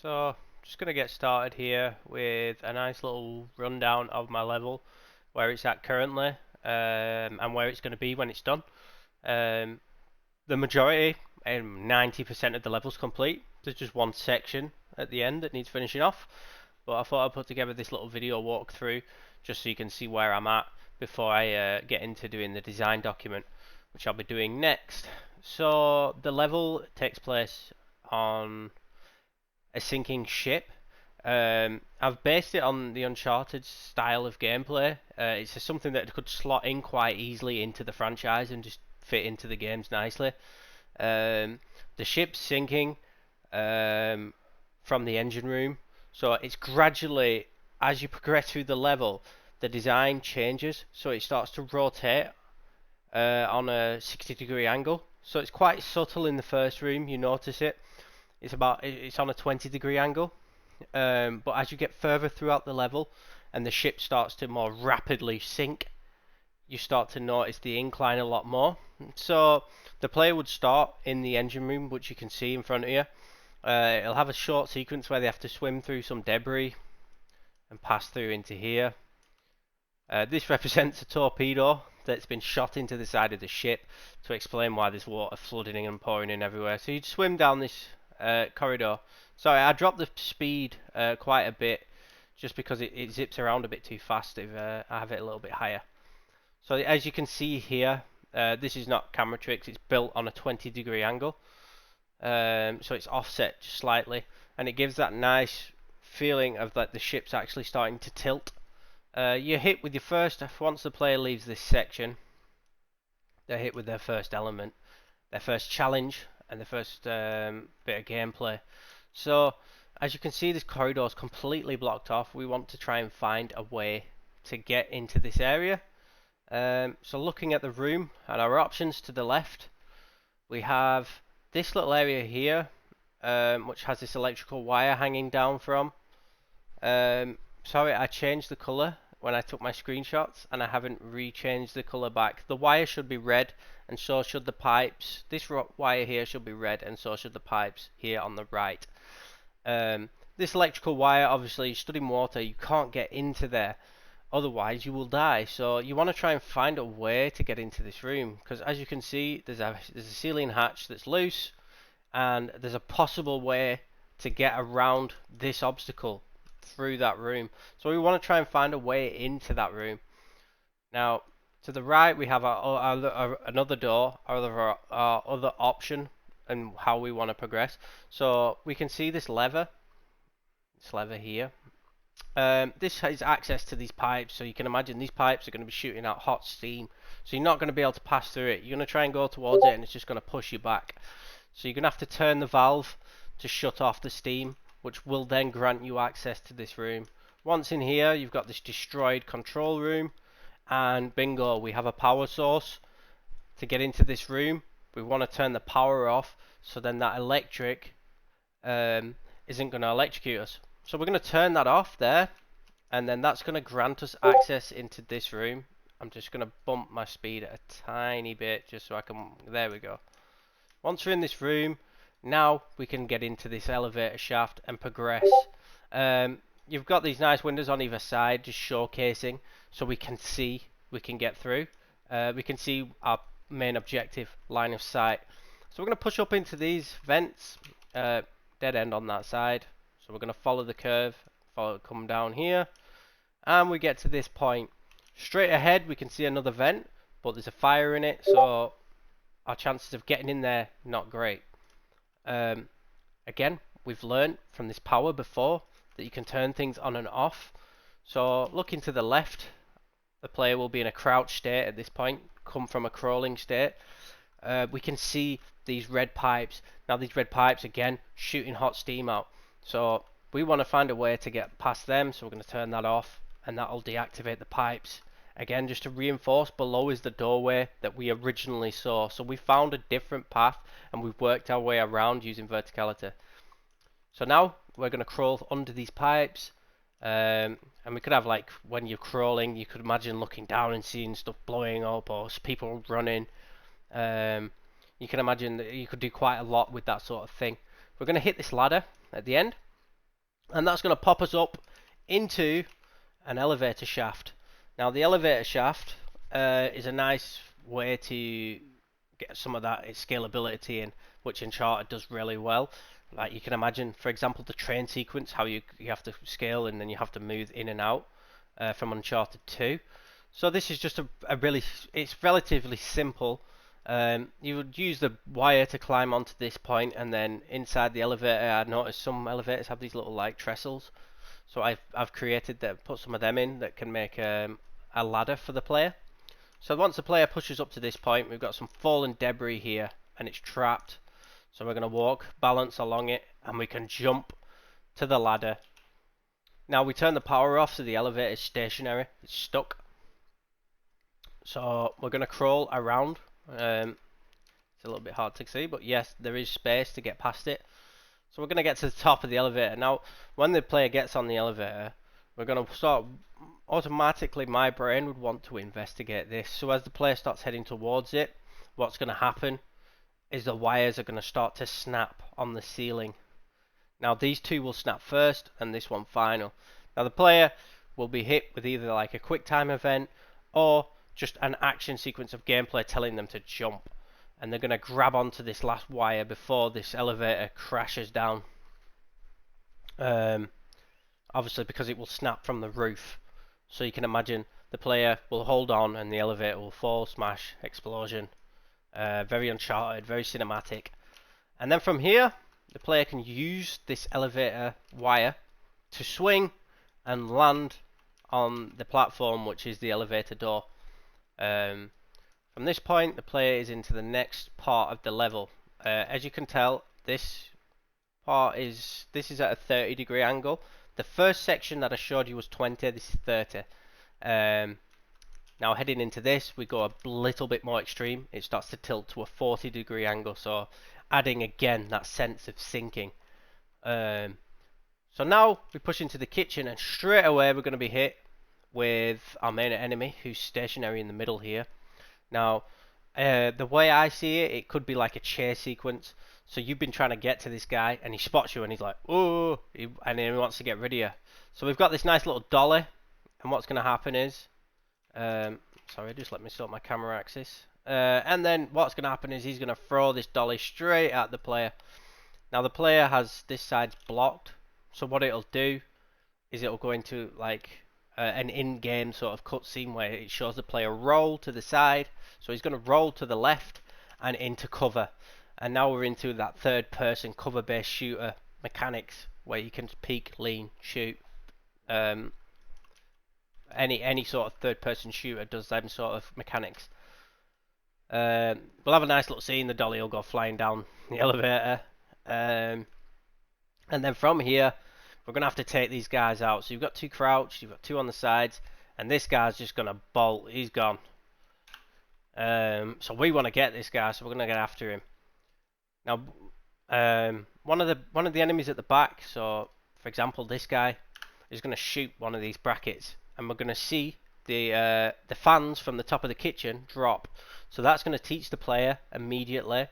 So, just going to get started here with a nice little rundown of my level, where it's at currently, and where it's going to be when it's done. Um, the majority, 90% of the level's complete. There's just one section at the end that needs finishing off, but I thought I'd put together this little video walkthrough just so you can see where I'm at before I get into doing the design document, which I'll be doing next. So, the level takes place on a sinking ship. I've based it on the Uncharted style of gameplay. It's something that could slot in quite easily into the franchise and just fit into the games nicely. The ship's sinking from the engine room, so it's gradually, as you progress through the level, the design changes, so it starts to rotate on a 60-degree angle. So it's quite subtle in the first room, you notice it. It's on a 20-degree angle, but as you get further throughout the level and the ship starts to more rapidly sink, you start to notice the incline a lot more. So the player would start in the engine room, which you can see in front of you. It'll have a short sequence where they have to swim through some debris and pass through into here. This represents a torpedo that's been shot into the side of the ship to explain why there's water flooding and pouring in everywhere. So you'd swim down this corridor. Sorry, I dropped the speed quite a bit just because it zips around a bit too fast if I have it a little bit higher. So as you can see here, this is not camera tricks, it's built on a 20-degree angle. So it's offset just slightly, and it gives that nice feeling of that the ship's actually starting to tilt. You're hit with your first, once the player leaves this section, they're hit with their first element, their first challenge, and the first bit of gameplay. So as you can see, this corridor is completely blocked off. We want to try and find a way to get into this area. So looking at the room and our options to the left, we have this little area here, which has this electrical wire hanging down from. Sorry, I changed the color when I took my screenshots, and I haven't re-changed the color back. The wire should be red, and so should the pipes. This wire here should be red, and so should the pipes here on the right. This electrical wire, obviously, stood in water. You can't get into there, otherwise you will die. So you want to try and find a way to get into this room, because as you can see, there's a ceiling hatch that's loose, and there's a possible way to get around this obstacle through that room. So we want to try and find a way into that room. Now, to the right, we have another door, our other option, and how we want to progress. So we can see this lever here. This has access to these pipes, so you can imagine these pipes are going to be shooting out hot steam. So you're not going to be able to pass through it. You're going to try and go towards it, and it's just going to push you back. So you're going to have to turn the valve to shut off the steam, which will then grant you access to this room. Once in here, you've got this destroyed control room, and bingo, we have a power source. To get into this room, we want to turn the power off, so then that electric isn't going to electrocute us. So we're going to turn that off there, and then that's going to grant us access into this room. I'm just going to bump my speed a tiny bit just so I can, there we go. Once we're in this room, now we can get into this elevator shaft and progress. You've got these nice windows on either side just showcasing, so we can see, we can get through. We can see our main objective, line of sight. So we're going to push up into these vents, dead end on that side. So we're going to follow the curve, come down here, and we get to this point. Straight ahead we can see another vent, but there's a fire in it, so our chances of getting in there, not great. Again, we've learned from this power before that you can turn things on and off. So looking to the left, the player will be in a crouch state at this point, come from a crawling state. We can see these red pipes. Now these red pipes, again, shooting hot steam out. So we want to find a way to get past them, so we're going to turn that off, and that will deactivate the pipes. Again, just to reinforce, below is the doorway that we originally saw. So we found a different path, and we've worked our way around using verticality. So now we're going to crawl under these pipes, and we could have, like, when you're crawling, you could imagine looking down and seeing stuff blowing up or people running. You can imagine that you could do quite a lot with that sort of thing. We're going to hit this ladder at the end, and that's going to pop us up into an elevator shaft. Now the elevator shaft is a nice way to get some of that scalability in, which Uncharted does really well. Like you can imagine, for example, the train sequence, how you have to scale and then you have to move in and out from Uncharted 2. So this is just it's relatively simple. You would use the wire to climb onto this point, and then inside the elevator, I noticed some elevators have these little like trestles. So I've created that, put some of them in that can make a ladder for the player. So once the player pushes up to this point, we've got some fallen debris here, and it's trapped. So we're going to walk, balance along it, and we can jump to the ladder. Now we turn the power off, so the elevator is stationary. It's stuck. So we're going to crawl around. It's a little bit hard to see, but yes, there is space to get past it. So we're going to get to the top of the elevator. Now, when the player gets on the elevator, we're going to start automatically, my brain would want to investigate this. So as the player starts heading towards it, what's going to happen is the wires are going to start to snap on the ceiling. Now these two will snap first and this one final. Now the player will be hit with either like a quick time event or just an action sequence of gameplay telling them to jump. And they're going to grab onto this last wire before this elevator crashes down. Obviously because it will snap from the roof. So you can imagine the player will hold on and the elevator will fall, smash, explosion. Very Uncharted, very cinematic. And then from here, the player can use this elevator wire to swing and land on the platform, which is the elevator door. From this point, the player is into the next part of the level. As you can tell, this is at a 30-degree angle. The first section that I showed you was 20. This is 30. Now heading into this, we go a little bit more extreme. It starts to tilt to a 40-degree angle, so adding again that sense of sinking. So now we push into the kitchen, and straight away we're going to be hit with our main enemy, who's stationary in the middle here. Now, the way I see it, it could be like a chase sequence. So you've been trying to get to this guy, and he spots you, and he's like, "Oh!" and then he wants to get rid of you. So we've got this nice little dolly, and what's going to happen is, sorry, just let me sort my camera axis. And then what's going to happen is he's going to throw this dolly straight at the player. Now the player has this side blocked, so what it'll do is it'll go into like an in-game sort of cutscene where it shows the player roll to the side. So he's going to roll to the left and into cover. And now we're into that third-person cover-based shooter mechanics where you can peek, lean, shoot. Any sort of third-person shooter does them sort of mechanics. We'll have a nice little scene. The dolly will go flying down the elevator. And then from here, we're going to have to take these guys out. So you've got two crouched, you've got two on the sides, and this guy's just going to bolt. He's gone. So we want to get this guy, so we're going to get after him. Now, one of the enemies at the back, so for example, this guy is going to shoot one of these brackets, and we're going to see the fans from the top of the kitchen drop. So that's going to teach the player immediately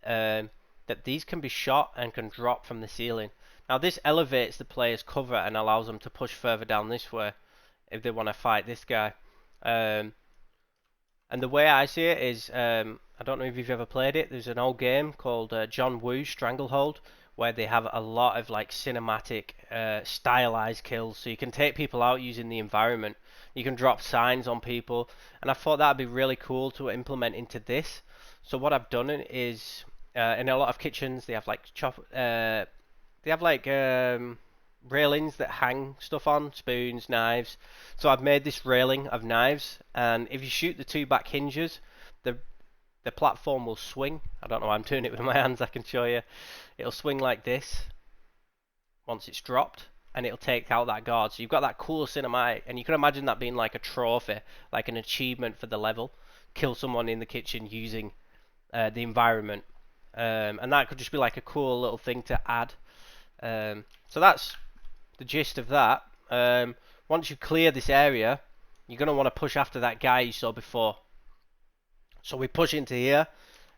that these can be shot and can drop from the ceiling. Now this elevates the player's cover and allows them to push further down this way if they want to fight this guy. And the way I see it is, I don't know if you've ever played it, there's an old game called John Woo's Stranglehold, where they have a lot of like cinematic stylized kills, so you can take people out using the environment. You can drop signs on people, and I thought that'd be really cool to implement into this. So what I've done is, in a lot of kitchens, they have like railings that hang stuff on, spoons, knives. So I've made this railing of knives, and if you shoot the two back hinges, the platform will swing. I don't know why I'm doing it with my hands, I can show you. It'll swing like this once it's dropped, and it'll take out that guard. So you've got that cool cinematic, and you can imagine that being like a trophy, like an achievement for the level. Kill someone in the kitchen using the environment. And that could just be like a cool little thing to add. So that's the gist of that. Once you clear this area, you're going to want to push after that guy you saw before. So we push into here,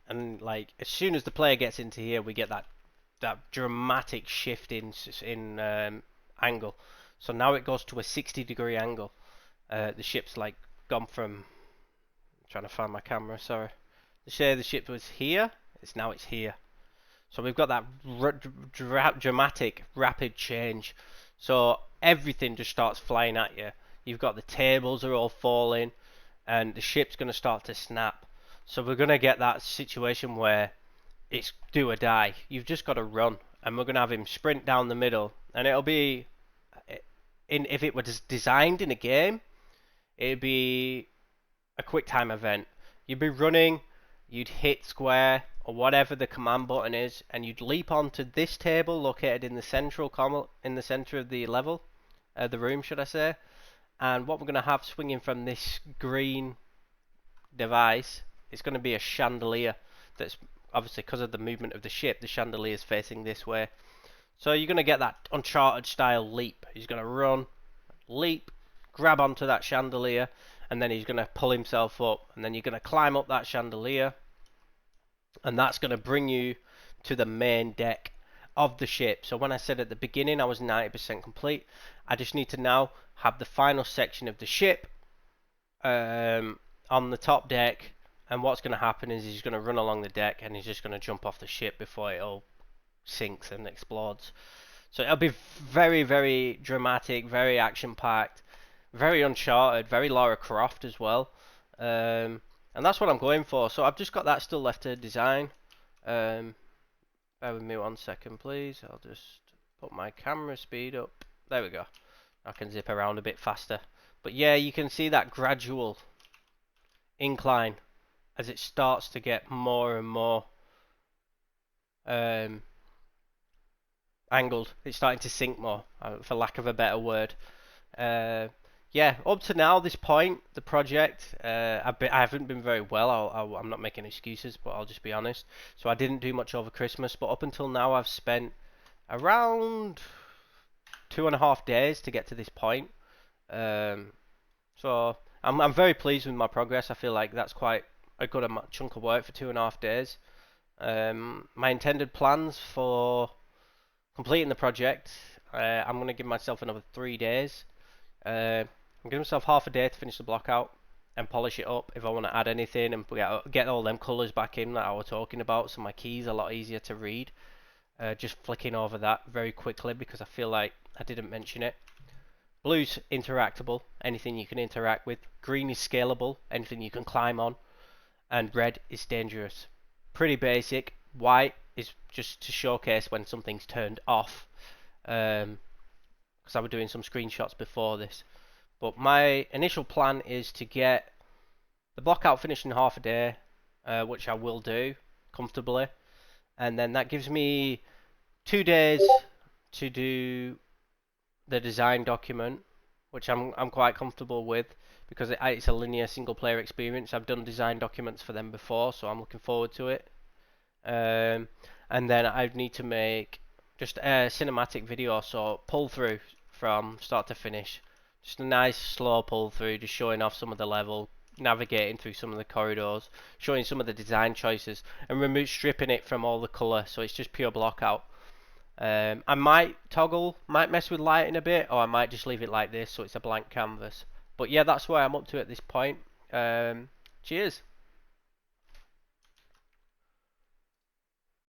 and like as soon as the player gets into here, we get that dramatic shift in angle. So now it goes to a 60-degree angle. The ship's like gone from, I'm trying to find my camera, sorry. The ship was here, it's here. So we've got that dramatic, rapid change. So everything just starts flying at you. You've got the tables are all falling, and the ship's going to start to snap. So we're going to get that situation where it's do or die. You've just got to run, and we're going to have him sprint down the middle, and it'll be, if it was designed in a game, it'd be a quick time event. You'd be running, you'd hit square or whatever the command button is, and you'd leap onto this table located in the in the center of the level, the room, should I say? And what we're going to have swinging from this green device is going to be a chandelier. That's obviously because of the movement of the ship. The chandelier is facing this way, so you're going to get that Uncharted style leap. He's going to run, leap, grab onto that chandelier, and then he's going to pull himself up, and then you're going to climb up that chandelier, and that's going to bring you to the main deck of the ship. So when I said at the beginning I was 90% complete, I just need to now have the final section of the ship on the top deck, and what's going to happen is he's going to run along the deck, and he's just going to jump off the ship before it all sinks and explodes. So it'll be very, very dramatic, very action-packed, very Uncharted, very Lara Croft as well. And that's what I'm going for. So I've just got that still left to design. Bear with me 1 second, please. I'll just put my camera speed up. There we go. I can zip around a bit faster. But yeah, you can see that gradual incline as it starts to get more and more angled. It's starting to sink more, for lack of a better word. Yeah, up to now, this point, the project, I haven't been very well. I'm not making excuses, but I'll just be honest. So I didn't do much over Christmas, but up until now, I've spent around 2.5 days to get to this point. So I'm very pleased with my progress. I feel like that's quite a good chunk of work for 2.5 days. My intended plans for completing the project, I'm going to give myself another 3 days. I'm giving myself half a day to finish the block out and polish it up if I want to add anything and get all them colours back in that I was talking about, so my key's a lot easier to read. Just flicking over that very quickly because I feel like I didn't mention it. Blue's interactable, anything you can interact with. Green is scalable, anything you can climb on. And red is dangerous. Pretty basic. White is just to showcase when something's turned off. Because I was doing some screenshots before this. But my initial plan is to get the block out finished in half a day, which I will do comfortably. And then that gives me 2 days to do the design document, which I'm quite comfortable with because it's a linear single player experience. I've done design documents for them before, so I'm looking forward to it. And then I need to make just a cinematic video, so pull through from start to finish. Just a nice slow pull through, just showing off some of the level, navigating through some of the corridors, showing some of the design choices, and stripping it from all the colour, so it's just pure block out. I might mess with lighting a bit, or I might just leave it like this so it's a blank canvas. But yeah, that's where I'm up to at this point. Cheers.